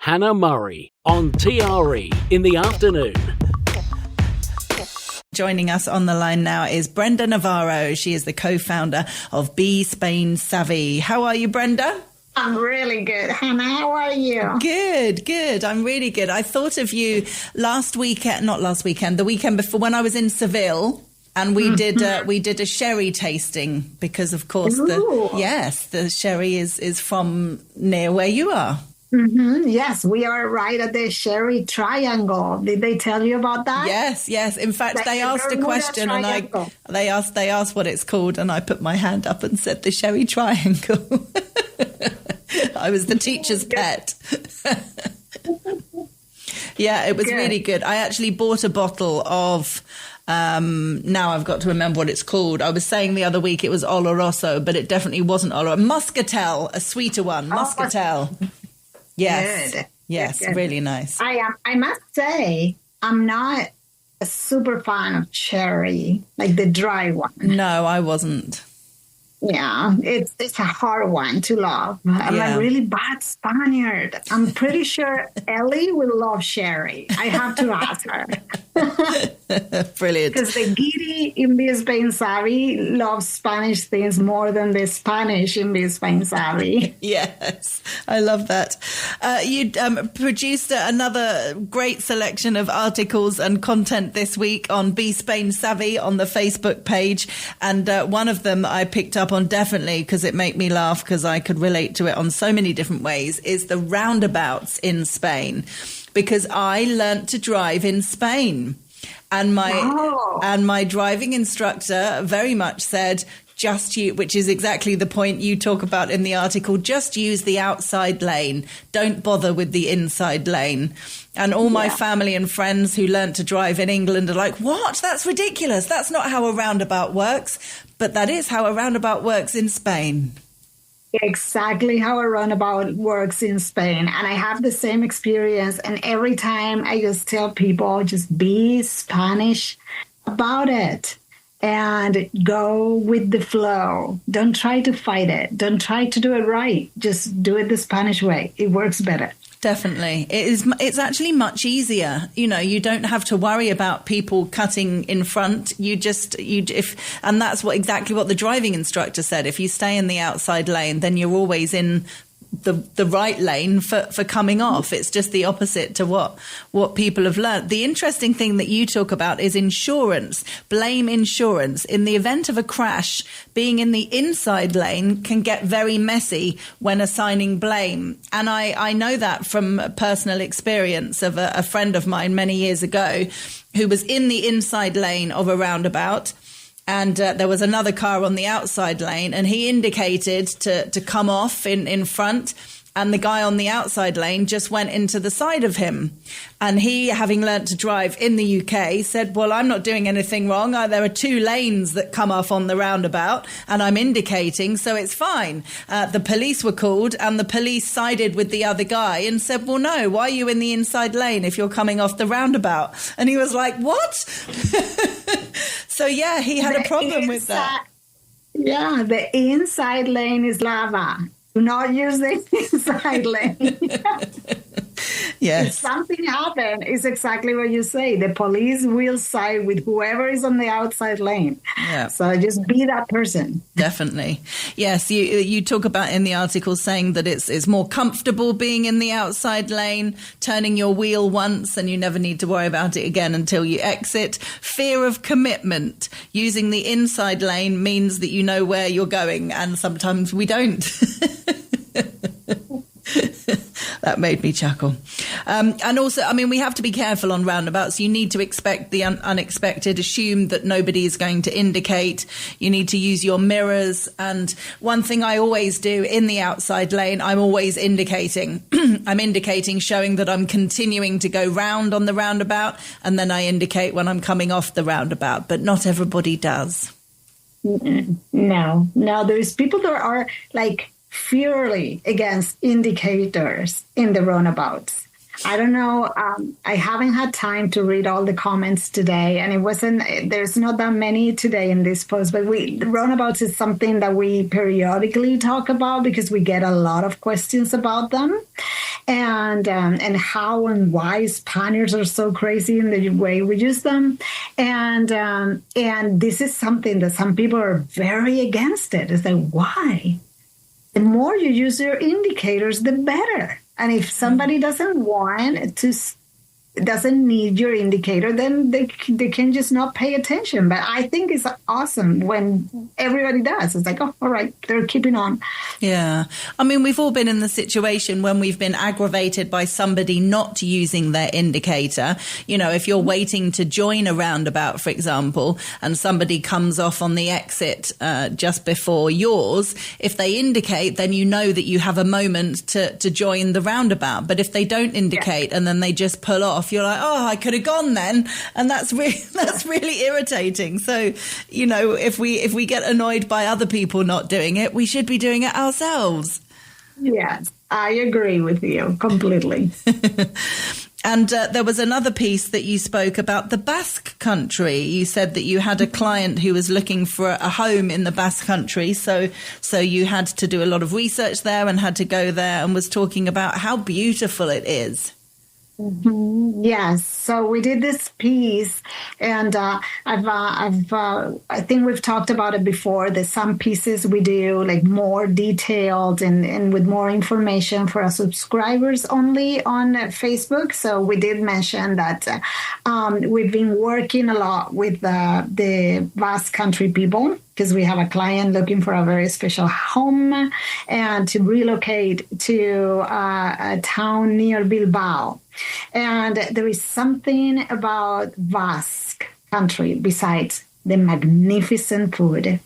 Hannah Murray on TRE in the afternoon. Joining us on the line now is Brenda Navarro. She is the co-founder of Be Spain Savvy. How are you, Brenda? I'm really good. Hannah, how are you? Good. I'm really good. I thought of you the weekend before when I was in Seville. And we did a sherry tasting because, of course, the sherry is from near where you are. Mm-hmm. Yes, we are right at the Sherry Triangle. Did they tell you about that? Yes. In fact, they asked a question and they asked what it's called, and I put my hand up and said the Sherry Triangle. I was the teacher's pet. Yeah, it was really good. I actually bought a bottle of. Now I've got to remember what it's called. I was saying the other week it was Oloroso, but it definitely wasn't Oloroso. Muscatel, a sweeter one. Muscatel. Yes. Good. Yes, good. Really nice. I must say, I'm not a super fan of cherry, like the dry one. No, I wasn't. Yeah, it's a hard one to love. I'm a really bad Spaniard. I'm pretty sure Ellie will love sherry. I have to ask her. Brilliant. Because the Giri in Be Spain Savvy loves Spanish things more than the Spanish in Be Spain Savvy. Yes, I love that. You produced another great selection of articles and content this week on Be Spain Savvy on the Facebook page. And one of them I picked up on definitely because it made me laugh because I could relate to it on so many different ways, is the roundabouts in Spain. Because I learnt to drive in Spain. And my driving instructor very much said, which is exactly the point you talk about in the article, just use the outside lane. Don't bother with the inside lane. And all my family and friends who learnt to drive in England are like, what? That's ridiculous. That's not how a roundabout works. But that is how a roundabout works in Spain. Exactly how a roundabout works in Spain. And I have the same experience. And every time I just tell people, just be Spanish about it and go with the flow. Don't try to fight it. Don't try to do it right. Just do it the Spanish way. It works better. Definitely. It's actually much easier. You know, you don't have to worry about people cutting in front. And that's exactly what the driving instructor said. If you stay in the outside lane, then you're always in the right lane for coming off. It's just the opposite to what people have learned. The interesting thing that you talk about is insurance, blame insurance. In the event of a crash, being in the inside lane can get very messy when assigning blame. And I know that from personal experience of a friend of mine many years ago who was in the inside lane of a roundabout. And there was another car on the outside lane, and he indicated to come off in front. And the guy on the outside lane just went into the side of him. And he, having learnt to drive in the UK, said, well, I'm not doing anything wrong. There are two lanes that come off on the roundabout, and I'm indicating, so it's fine. The police were called, and the police sided with the other guy and said, well, no, why are you in the inside lane if you're coming off the roundabout? And he was like, what? So, yeah, he had a problem with that. Yeah, the inside lane is lava. Do not use the inside lane. Yes. If something happened, it's exactly what you say. The police will side with whoever is on the outside lane. Yeah. So just be that person. Definitely. Yes, you talk about in the article saying that it's more comfortable being in the outside lane, turning your wheel once and you never need to worry about it again until you exit. Fear of commitment. Using the inside lane means that you know where you're going, and sometimes we don't. That made me chuckle. And also, I mean, we have to be careful on roundabouts. You need to expect the unexpected, assume that nobody is going to indicate. You need to use your mirrors. And one thing I always do in the outside lane, I'm always indicating. I'm indicating, showing that I'm continuing to go round on the roundabout. And then I indicate when I'm coming off the roundabout. But not everybody does. No, there's people that are like fiercely against indicators in the roundabouts. I don't know. I haven't had time to read all the comments today, and there's not that many today in this post, but roundabouts is something that we periodically talk about because we get a lot of questions about them, and how and why Spaniards are so crazy in the way we use them. And this is something that some people are very against it. It's like, why? The more you use your indicators, the better. And if somebody doesn't need your indicator, then they can just not pay attention. But I think it's awesome when everybody does. It's like, oh, all right, they're keeping on. Yeah. I mean, we've all been in the situation when we've been aggravated by somebody not using their indicator. You know, if you're waiting to join a roundabout, for example, and somebody comes off on the exit just before yours, if they indicate, then you know that you have a moment to join the roundabout. But if they don't indicate and then they just pull off, you're like, oh, I could have gone then. And that's really irritating. So, you know, if we get annoyed by other people not doing it, we should be doing it ourselves. Yes, I agree with you completely. And there was another piece that you spoke about the Basque Country. You said that you had a client who was looking for a home in the Basque Country. So you had to do a lot of research there and had to go there and was talking about how beautiful it is. Mm-hmm. Yes. So we did this piece, and I think we've talked about it before. There's some pieces we do like more detailed and with more information for our subscribers only on Facebook. So we did mention that we've been working a lot with the Basque Country people, because we have a client looking for a very special home and to relocate to a town near Bilbao. And there is something about Basque Country besides the magnificent food,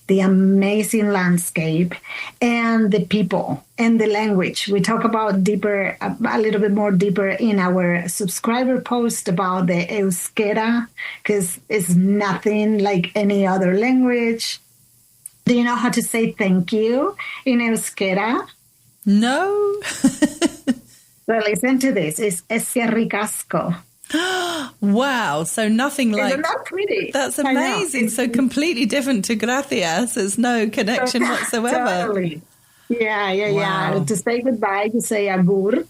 the amazing landscape, and the people and the language. We talk about a little bit more deeper in our subscriber post about the euskera, because it's nothing like any other language. Do you know how to say thank you in euskera? No. So listen to this. It's eskerrik asko. Wow. So nothing like... Isn't that pretty? That's amazing. So completely different to gracias. There's no connection whatsoever. Totally. Yeah. Wow. To say goodbye, you say agur.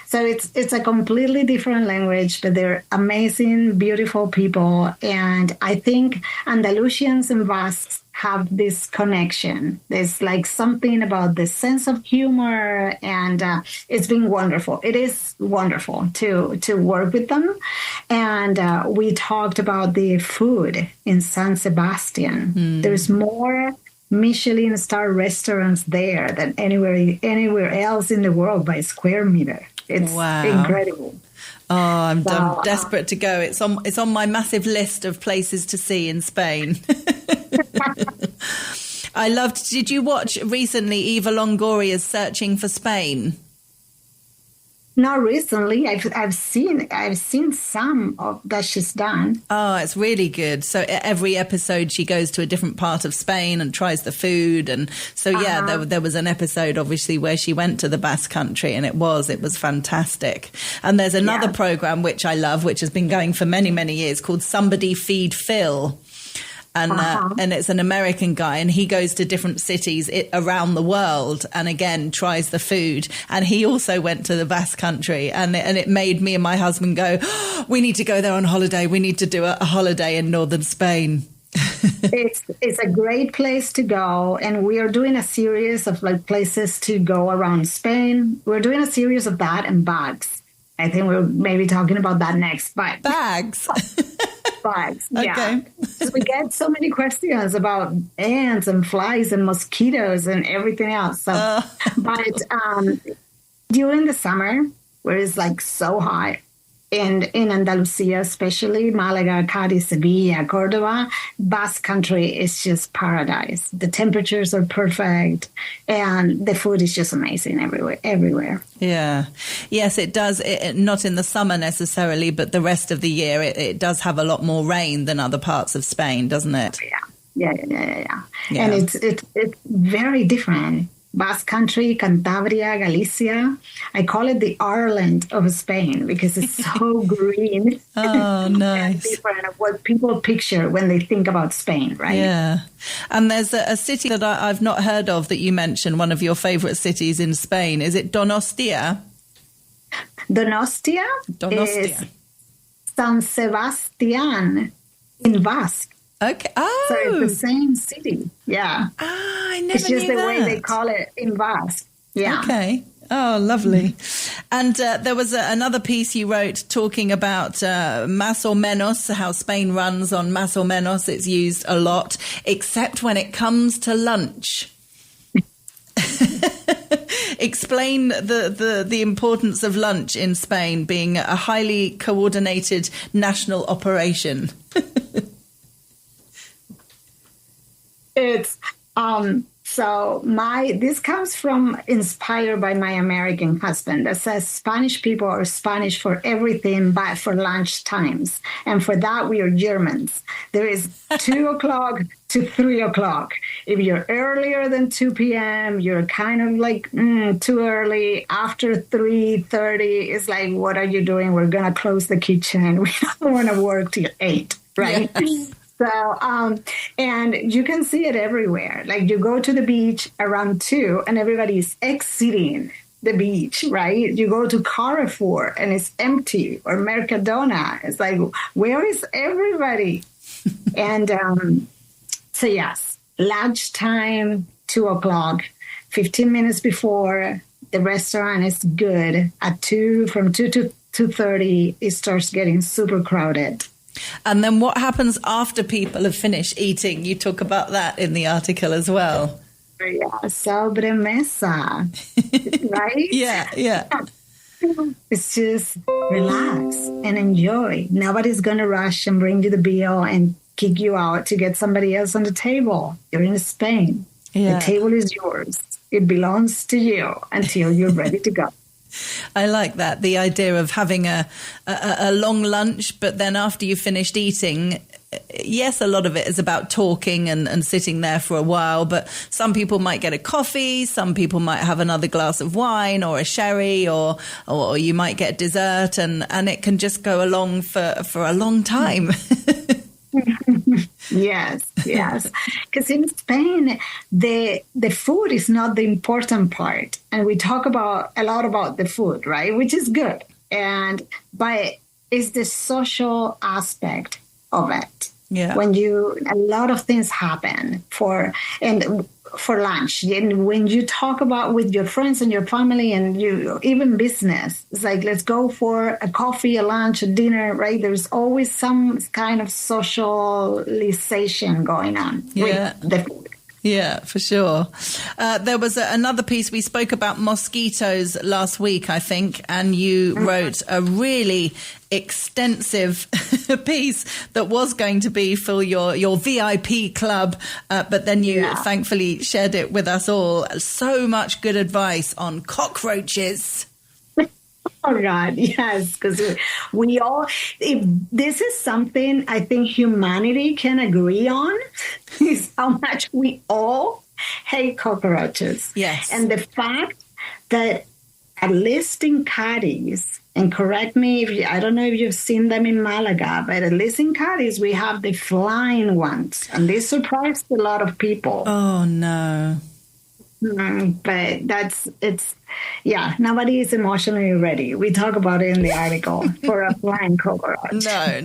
So it's a completely different language, but they're amazing, beautiful people. And I think Andalusians and Basques have this connection. There's like something about the sense of humor, and it's been wonderful. It is wonderful to work with them. And we talked about the food in San Sebastian. There's more Michelin star restaurants there than anywhere else in the world by square meter. It's incredible. Oh, I'm desperate to go. It's on my massive list of places to see in Spain. Did you watch recently Eva Longoria's Searching for Spain? Not recently. I've seen some of that she's done. Oh, it's really good. So every episode she goes to a different part of Spain and tries the food. And so, there was an episode obviously where she went to the Basque Country, and it was fantastic. And there's another program which I love, which has been going for many, many years, called Somebody Feed Phil. And it's an American guy, and he goes to different cities around the world and again tries the food. And he also went to the Basque Country, and it made me and my husband go, oh, we need to go there on holiday. We need to do a holiday in northern Spain. It's a great place to go, and we are doing a series of like places to go around Spain. We're doing a series of that and bags. I think we're maybe talking about that next. But bags. Flies. Yeah. Okay. So we get so many questions about ants and flies and mosquitoes and everything else. So, but during the summer, where it's like so hot, and in Andalusia, especially Malaga, Cádiz, Sevilla, Córdoba, Basque Country is just paradise. The temperatures are perfect, and the food is just amazing everywhere. Yeah. Yes, it does. Not in the summer necessarily, but the rest of the year, it does have a lot more rain than other parts of Spain, doesn't it? Yeah. And it's very different. Basque Country, Cantabria, Galicia. I call it the Ireland of Spain because it's so green. Oh, nice. Different of what people picture when they think about Spain, right? Yeah. And there's a city that I've not heard of that you mentioned, one of your favorite cities in Spain. Is it Donostia? Donostia is San Sebastian in Basque. Okay. Oh. So it's the same city. Yeah. Ah, I never It's just knew the that. way they call it in Basque. Yeah. Okay. Oh, lovely. And there was another piece you wrote talking about más o menos, how Spain runs on más o menos. It's used a lot, except when it comes to lunch. Explain the importance of lunch in Spain being a highly coordinated national operation. It's so this comes from inspired by my American husband that says Spanish people are Spanish for everything but for lunch times. And for that, we are Germans. There is 2 o'clock to 3 o'clock. If you're earlier than 2 p.m., you're kind of like too early. After 3:30, it's like, what are you doing? We're going to close the kitchen. We don't want to work till 8, right? Yeah. So, and you can see it everywhere. Like you go to the beach around 2 and everybody's exiting the beach, right? You go to Carrefour and it's empty, or Mercadona. It's like, where is everybody? And so yes, lunchtime, 2 o'clock, 15 minutes before the restaurant is good. From 2 to 2:30, it starts getting super crowded. And then what happens after people have finished eating? You talk about that in the article as well. Yeah, sobremesa, right? Yeah. It's just relax and enjoy. Nobody's going to rush and bring you the bill and kick you out to get somebody else on the table. You're in Spain. Yeah. The table is yours. It belongs to you until you're ready to go. I like that, the idea of having a long lunch, but then after you've finished eating, yes, a lot of it is about talking and sitting there for a while, but some people might get a coffee, some people might have another glass of wine or a sherry, or you might get dessert, and it can just go along for a long time. Yes. Because in Spain, the food is not the important part. And we talk a lot about the food, right? Which is good. But it's the social aspect of it. Yeah. When a lot of things happen for lunch. And when you talk about with your friends and your family and even business, it's like, let's go for a coffee, a lunch, a dinner, right? There's always some kind of socialization going on with the food. Yeah, for sure. There was another piece. We spoke about mosquitoes last week, I think, and you wrote a really extensive piece that was going to be for your VIP club, but then you thankfully shared it with us all. So much good advice on cockroaches. Oh, God, yes, because we all, if this is something I think humanity can agree on, is how much we all hate cockroaches. Yes. And the fact that at least in Cadiz, and correct me I don't know if you've seen them in Malaga, but at least in Cadiz, we have the flying ones, and this surprised a lot of people. Oh, no. But nobody is emotionally ready. We talk about it in the article for a flying cockroach. No.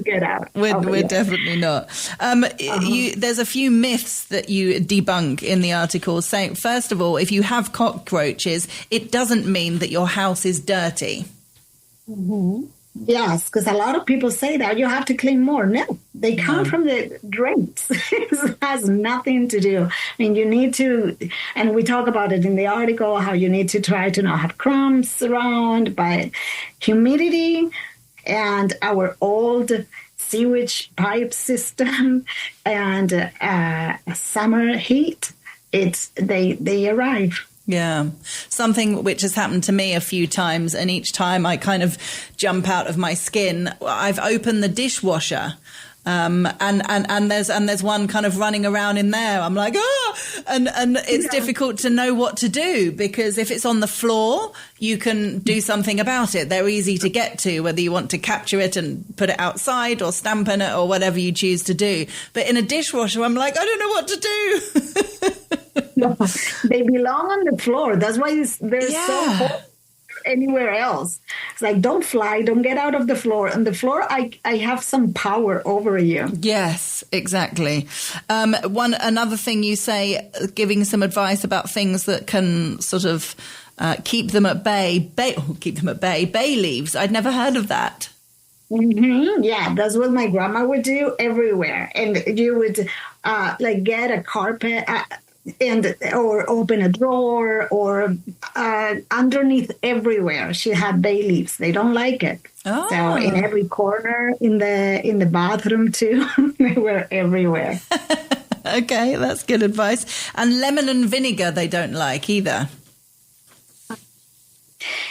Get out. We're definitely not. There's a few myths that you debunk in the article, saying, first of all, if you have cockroaches, it doesn't mean that your house is dirty. Mm-hmm. Yes, because a lot of people say that you have to clean more. No, they come from the drains. It has nothing to do. I mean, you need to, and we talk about it in the article, how you need to try to not have crumbs around, but humidity and our old sewage pipe system and summer heat, they arrive. Yeah, something which has happened to me a few times, and each time I kind of jump out of my skin. I've opened the dishwasher And there's one kind of running around in there. I'm like, and it's difficult to know what to do, because if it's on the floor, you can do something about it. They're easy to get to, whether you want to capture it and put it outside or stamp on it or whatever you choose to do. But in a dishwasher, I'm like, I don't know what to do. No, they belong on the floor. That's why they're so hot anywhere else. It's like, don't fly, don't get out of the floor. On the floor, I have some power over you. Yes, exactly. Another thing you say, giving some advice about things that can sort of keep them at bay. Bay leaves. I'd never heard of that. Mm-hmm. Yeah, that's what my grandma would do everywhere. And you would like get a carpet or open a drawer or underneath everywhere. She had bay leaves. They don't like it. Oh. So in every corner, in the bathroom too, they were everywhere. Okay, that's good advice. And lemon and vinegar they don't like either.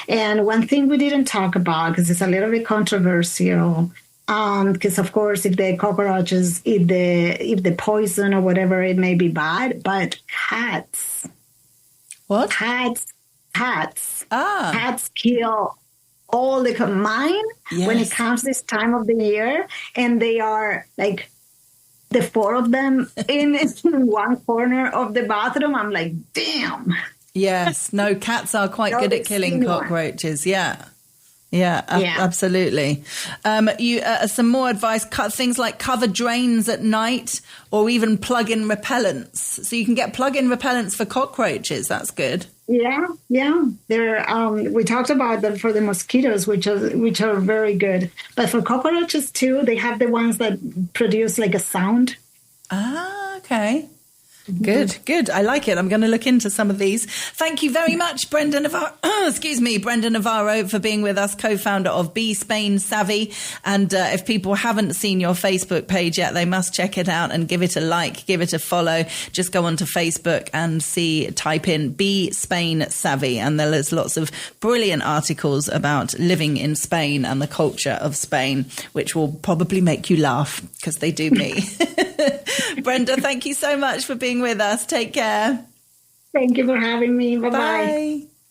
And one thing we didn't talk about, because it's a little bit controversial, because of course, if the cockroaches, if the poison or whatever, it may be bad. But cats, what? Cats kill all the mine when it comes this time of the year, and they are like the four of them in one corner of the bathroom. I'm like, damn. Yes, no, cats are quite good at killing cockroaches. Yeah, absolutely. You some more advice: things like cover drains at night, or even plug-in repellents. So you can get plug-in repellents for cockroaches. That's good. Yeah. There, we talked about them for the mosquitoes, which are very good. But for cockroaches too, they have the ones that produce like a sound. Ah, okay. Good. I like it. I'm going to look into some of these. Thank you very much, Brenda Navarro. Brenda Navarro, for being with us, co-founder of Be Spain Savvy. And if people haven't seen your Facebook page yet, they must check it out and give it a like, give it a follow. Just go onto Facebook and type in Be Spain Savvy, and there's lots of brilliant articles about living in Spain and the culture of Spain, which will probably make you laugh, because they do me. Brenda, thank you so much for being with us. Take care. Thank you for having me. Bye-bye. Bye.